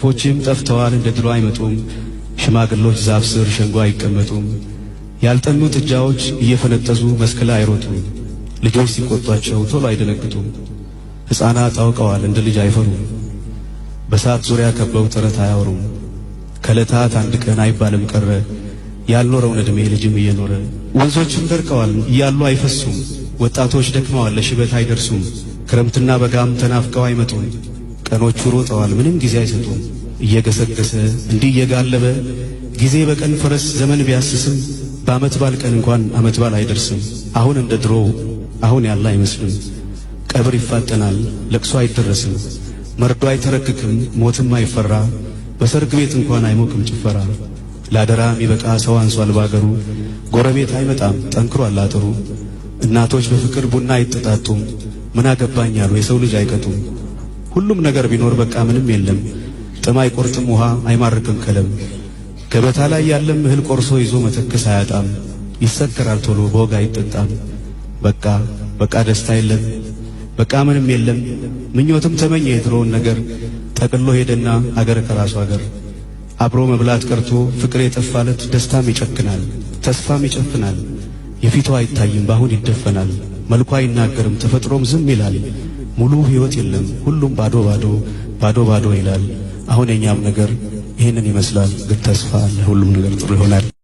ወፎችም ጠፍተዋል እንደ ድሮ አይመጡም። ሽማግሎች ዛፍ ስር ሸንጎ አይቀመጡም። ያልጠኑ ጥጃዎች እየፈነጠዙ መስክ ላይ አይሮጡም። ልጆች ሲቆጧቸው ቶሎ አይደነግጡም። ሕፃናት አውቀዋል እንደ ልጅ አይፈሩም። በሳት ዙሪያ ከበው ተረት አያወሩም። ከዕለታት አንድ ቀን አይባልም ቀረ ያልኖረውን ዕድሜ ልጅም እየኖረ። ወንዞችም ደርቀዋል እያሉ አይፈሱም። ወጣቶች ደክመዋል ለሽበት አይደርሱም። ክረምትና በጋም ተናፍቀው አይመጡም። ቀኖቹ ሮጠዋል ምንም ጊዜ አይሰጡም። እየገሰገሰ እንዲህ እየጋለበ ጊዜ በቀን ፈረስ ዘመን ቢያስስም በዓመት ባል ቀን እንኳን ዓመት ባል አይደርስም። አሁን እንደ ድሮ አሁን ያለ አይመስልም። ቀብር ይፋጠናል ለቅሶ አይደረስም። መርዶ አይተረክክም ሞትም አይፈራ። በሰርግ ቤት እንኳን አይሞቅም ጭፈራ። ላደራ የሚበቃ ሰው አንሷል ባገሩ። ጎረቤት አይመጣም ጠንክሯል አጥሩ። እናቶች በፍቅር ቡና አይጠጣጡም። ምን አገባኝ ያሉ የሰው ልጅ አይቀጡም። ሁሉም ነገር ቢኖር በቃ ምንም የለም። ጥም አይቆርጥም ውሃ አይማርክም ከለም። ገበታ ላይ ያለም እህል ቆርሶ ይዞ መተከስ አያጣም። ይሰከራል ቶሎ በወግ አይጠጣም። በቃ ደስታ የለም በቃ ምንም የለም። ምኞትም ተመኘ የድሮውን ነገር ጠቅሎ ሄደና አገር ከራሱ አገር። አብሮ መብላት ቀርቶ ፍቅር የጠፋለት ደስታም ይጨክናል ተስፋም ይጨፍናል። የፊቱ አይታይም ባሁን ይደፈናል። መልኩ አይናገርም ተፈጥሮም ዝም ይላል። ሙሉ ሕይወት የለም ሁሉም ባዶ ይላል። አሁን የኛም ነገር ይህንን ይመስላል። ግን ተስፋ አለ ሁሉም ነገር ጥሩ ይሆናል።